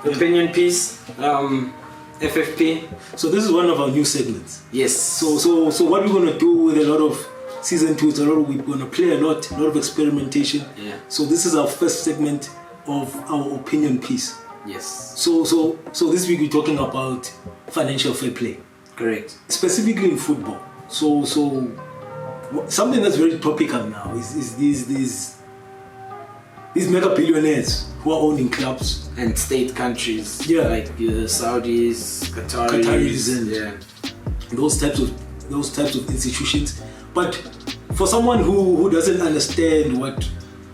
Opinion piece, FFP. So this is one of our new segments. Yes. So what we're gonna do with a lot of season 2, we're gonna play a lot of experimentation. Yeah. So this is our first segment of our opinion piece. Yes. So this week we're talking about financial fair play. Correct. Specifically in football. So something that's very topical now is these mega billionaires who are owning clubs and state countries. Yeah. Like the Saudis, Qataris, and yeah, those types of institutions. But for someone who doesn't understand what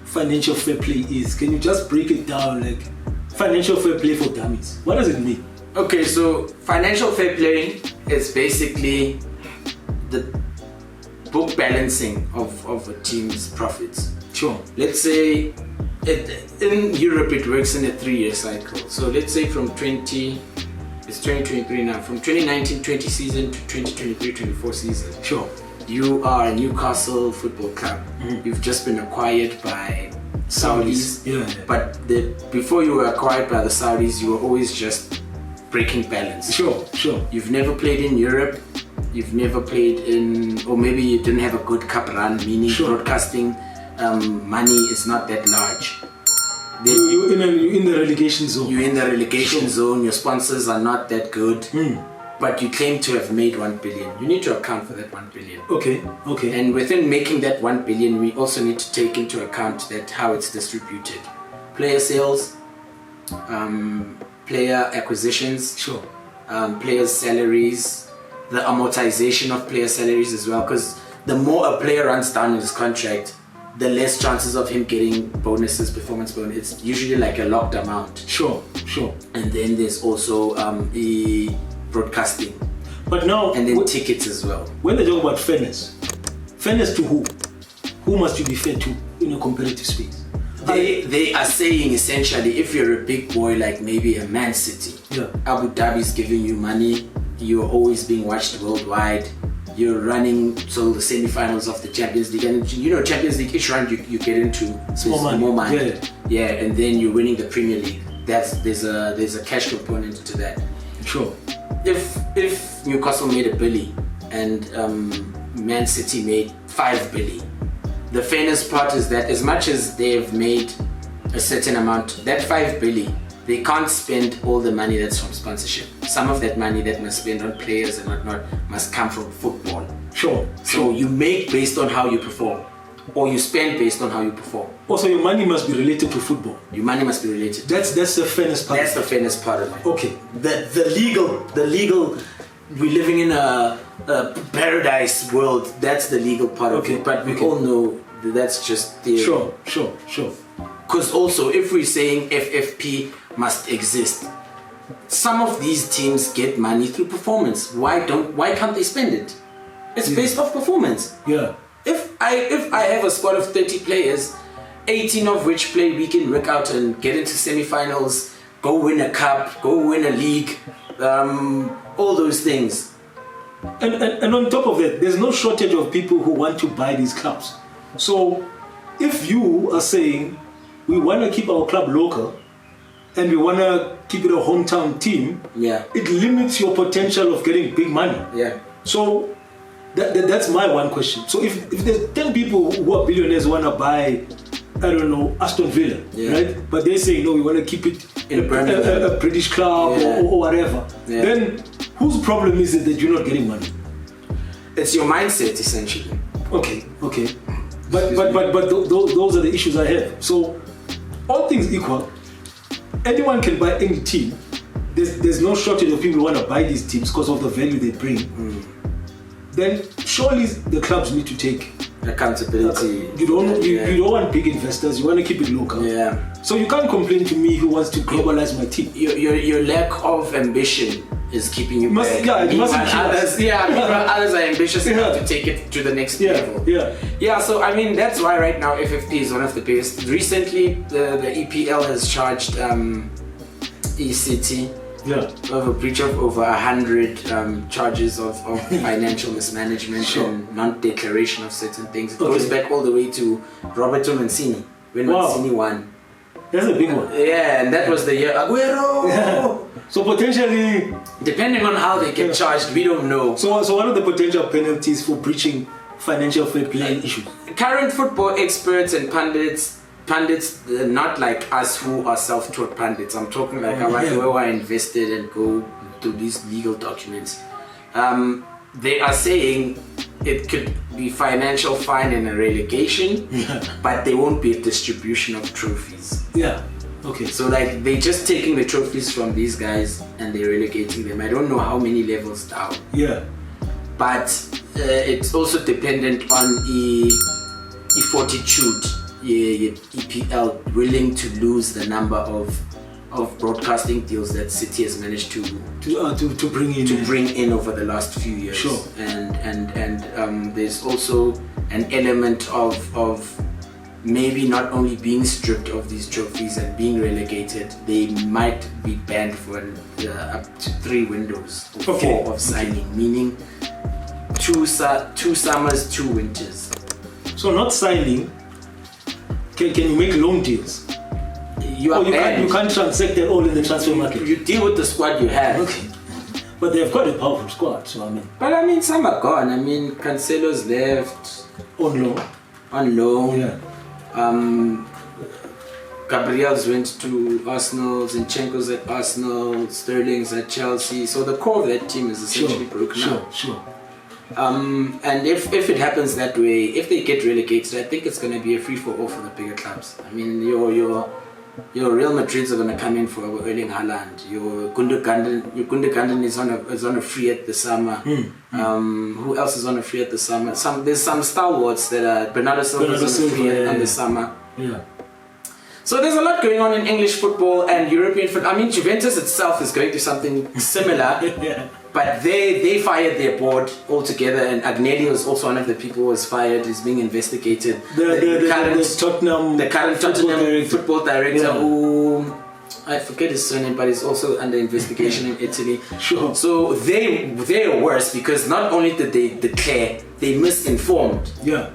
financial fair play is, can you just break it down, like financial fair play for dummies? What does it mean? Okay, so financial fair play is basically the book balancing of a team's profits. Sure. Let's say in Europe it works in a 3-year cycle. So let's say from 2023 now, from 2019-20 season to 2023-24 season. Sure. You are a Newcastle football club. Mm-hmm. You've just been acquired by Saudis. Yeah. But before you were acquired by the Saudis, you were always just breaking balance. Sure. You've never played in Europe. You've never played in, or maybe you didn't have a good cup run, meaning broadcasting money is not that large. You're in the relegation zone. You're in the relegation zone. Your sponsors are not that good. But you claim to have made 1 billion. You need to account for that 1 billion. Okay. And within making that 1 billion, we also need to take into account that how it's distributed. Player sales, player acquisitions, players' salaries, the amortization of player salaries as well. Because the more a player runs down in his contract, the less chances of him getting bonuses, performance bonus. It's usually like a locked amount. Sure. And then there's also the broadcasting. But now, and then tickets as well. When they talk about fairness to who? Who must you be fair to in a competitive space? They are saying essentially, if you're a big boy like maybe a Man City, Abu Dhabi is giving you money, you're always being watched worldwide, you're running to the semi-finals of the Champions League, and Champions League, each round you get into more money. Yeah, and then you're winning the Premier League. There's a cash component to that. Sure. If Newcastle made $1 billion and Man City made $5 billion, the fairness part is that as much as they've made a certain amount, that $5 billion, they can't spend all the money that's from sponsorship. Some of that money that must spend on players and whatnot must come from football. Sure. So you make based on how you perform, or you spend based on how you perform. Also, your money must be related to football. Your money must be related. That's the fairness part. That's the fairness part of it. Okay. The legal. We're living in a paradise world. That's the legal part of it. But we all know that's just theory. Sure. Because also, if we're saying FFP must exist, some of these teams get money through performance. Why can't they spend it? It's based off performance. Yeah. If I have a squad of 30 players, 18 of which play week in, week out and get into semi-finals, go win a cup, go win a league, all those things. And on top of that, there's no shortage of people who want to buy these clubs. So if you are saying we want to keep our club local and we want to keep it a hometown team, it limits your potential of getting big money. Yeah. So that's my one question. So if there's 10 people who are billionaires who want to buy, I don't know, Aston Villa, right? But they're saying, no, we want to keep it in a British club or whatever. Then whose problem is it that you're not getting money? It's your mindset, essentially. Okay. But those are the issues I have. So all things equal, anyone can buy any team. There's no shortage of people who want to buy these teams because of the value they bring. Then surely the clubs need to take accountability. You don't want big investors. You want to keep it local. Yeah. So you can't complain to me who wants to globalize my team. Your lack of ambition is keeping you back. Others are ambitious enough to take it to the next level. Yeah. So I mean that's why right now FFP is one of the biggest. Recently, the EPL has charged ECT. Of a breach of over 100 charges of financial mismanagement and non-declaration of certain things. It goes back all the way to Roberto Mancini when Mancini won. That's a big one. Yeah, and that was the year Aguero. Yeah. So potentially, depending on how they get charged, we don't know. So what are the potential penalties for breaching financial fair play issues? Current football experts and pundits, not like us who are self-taught pundits. I'm talking like who are invested and go through these legal documents. They are saying it could be financial fine and a relegation, but there won't be a distribution of trophies. Yeah. Okay. So like they're just taking the trophies from these guys and they're relegating them. I don't know how many levels down. Yeah. But it's also dependent on the fortitude, EPL willing to lose the number of broadcasting deals that City has managed to bring in over the last few years. Sure. And there's also an element of maybe not only being stripped of these trophies and being relegated, they might be banned for up to 3 windows or 4 of signing, meaning 2 summers, 2 winters. So not signing. Can you make loan deals? You can't transact it all in the transfer market. You deal with the squad you have. Okay. But they've got a powerful squad, so I mean. But I mean, some are gone. I mean, Cancelo's left. On loan. Yeah. Gabriel's went to Arsenal, Zinchenko's at Arsenal, Sterling's at Chelsea. So the core of that team is essentially broken up. Sure. And if it happens that way, if they get relegated, I think it's going to be a free-for-all for the bigger clubs. I mean, your Real Madrids are going to come in for Erling Haaland. Your Gundogan is on a free at the summer. Who else is on a free at the summer? There's some stalwarts that are Bernardo Silva is on a free on the summer. Yeah. So there's a lot going on in English football and European football. I mean, Juventus itself is going through something similar. Yeah. But they fired their board altogether, and Agnelli was also one of the people who was fired. He's being investigated. The current Tottenham football director, who I forget his surname, but he's also under investigation in Italy. Sure. So they're worse because not only did they declare, they misinformed. Yeah.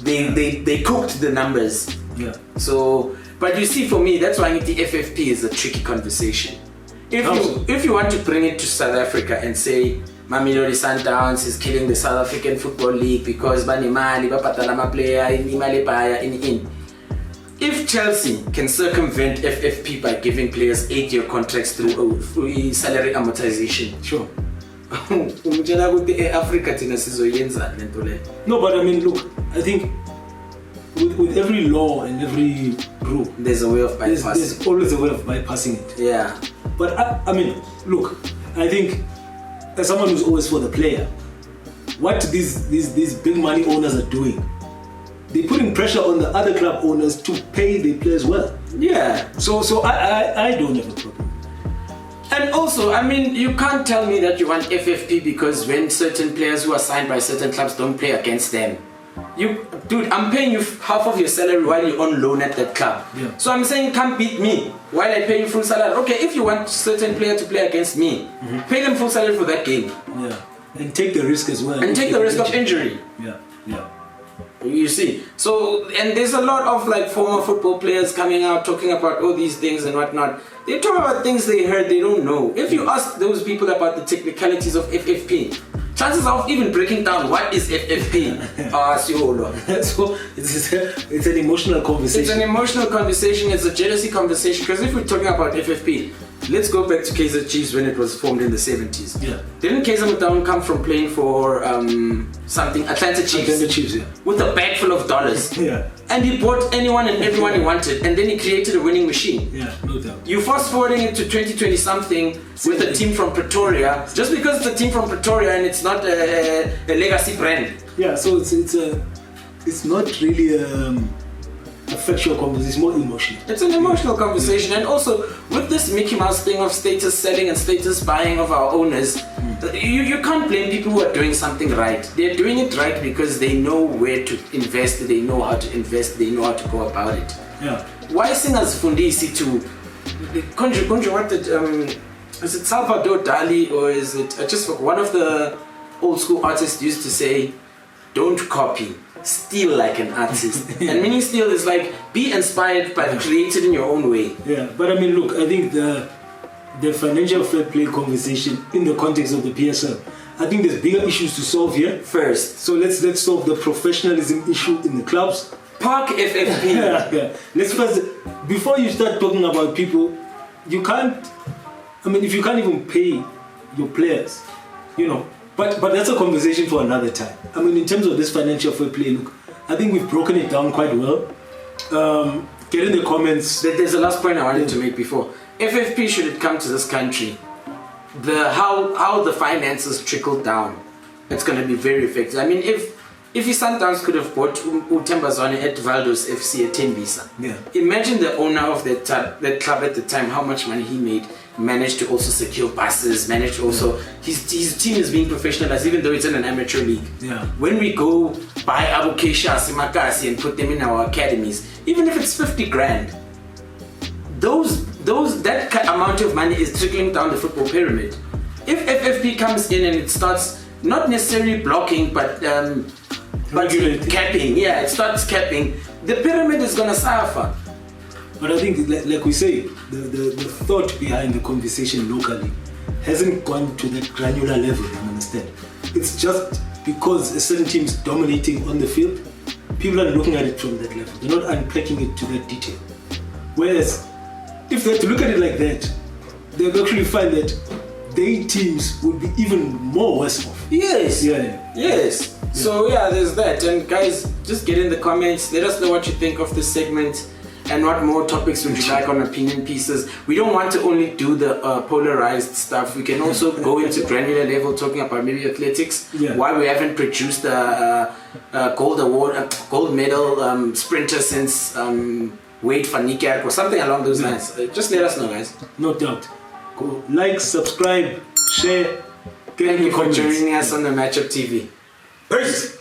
They cooked the numbers. Yeah. So, but you see, for me, that's why the FFP is a tricky conversation. If you want to bring it to South Africa and say Mamelodi Sundowns is killing the South African Football League because banemali bapatala ma-player imali baya in. If Chelsea can circumvent FFP by giving players 8-year contracts through salary amortization, sure. Africa No, but I mean, look, I think with every law and every rule, there's a way of bypassing. There's always a way of bypassing it. Yeah. But I mean, look, I think as someone who's always for the player, what these big money owners are doing, they're putting pressure on the other club owners to pay their players well. Yeah. So I don't have a problem. And also, I mean, you can't tell me that you want FFP because when certain players who are signed by certain clubs don't play against them. Dude, I'm paying you half of your salary while you're on loan at that club. Yeah. So I'm saying, come beat me while I pay you full salary. Okay, if you want certain player to play against me, pay them full salary for that game. Yeah. And take the risk as well. And take the risk of injury. Yeah. You see. So, and there's a lot of like former football players coming out talking about all these things and whatnot. They talk about things they heard they don't know. If you ask those people about the technicalities of FFP, chances of even breaking down what is FFP are So it's an emotional conversation. It's an emotional conversation. It's a jealousy conversation. Because if we're talking about FFP, let's go back to Kaizer Chiefs when it was formed in the 70s. Yeah. Didn't Kaizer Motaung come from playing for Atlanta Chiefs? Yeah. With a bag full of dollars. Yeah. And he bought anyone and everyone he wanted, and then he created a winning machine. Yeah, no doubt. You fast forwarding it to 2020 something with a team from Pretoria, just because it's a team from Pretoria and it's not a legacy brand. Yeah, so it's not really a factual conversation, it's more emotional. It's an emotional conversation, and also with this Mickey Mouse thing of status selling and status buying of our owners, you can't blame people who are doing something right. They're doing it right because they know where to invest, they know how to invest, they know how to go about it. Yeah. Why singers fundisi to Kunju, what did is it Salvador Dali, or is it just one of the old school artists used to say, don't copy, steal like an artist. And meaning steal is like be inspired but create it in your own way. Yeah, but I mean, look, I think the financial fair play conversation in the context of the PSL, I think there's bigger issues to solve here. First. So let's solve the professionalism issue in the clubs. Park FFP. Yeah. Let's first, before you start talking about people, you can't, I mean, if you can't even pay your players, you know, but that's a conversation for another time. I mean, in terms of this financial fair play, look, I think we've broken it down quite well. Get in the comments. There's a last point I wanted to make before. FFP, should it come to this country, how the finances trickle down, it's going to be very effective. I mean, if his Sundowns could have bought Utembazane at Valdos FC at 10 visa. Yeah. Imagine the owner of that club at the time, how much money he made, managed to also secure buses, managed to also, his team is being professionalized even though it's in an amateur league. Yeah. When we go buy Abu Keisha, Simakasi and put them in our academies, even if it's 50 grand, that amount of money is trickling down the football pyramid. If FFP comes in and it starts not necessarily blocking but capping, it starts capping, the pyramid is going to suffer. But I think, like we say, the thought behind the conversation locally hasn't gone to that granular level, you understand? It's just because a certain team is dominating on the field, people are looking at it from that level. They're not unpacking it to that detail. Whereas, if they had to look at it like that, they'll actually find that their teams would be even more worse off. Yes. Yeah. Yes. So there's that. And guys, just get in the comments. Let us know what you think of this segment and what more topics would you like on opinion pieces. We don't want to only do the polarized stuff. We can also go into granular level, talking about maybe athletics. Yeah. Why we haven't produced a gold medal sprinter since Wade van Niekerk or something along those lines. Just let us know, guys. No doubt. Go like, subscribe, share. Thank you for joining us on the Matchup TV. Peace.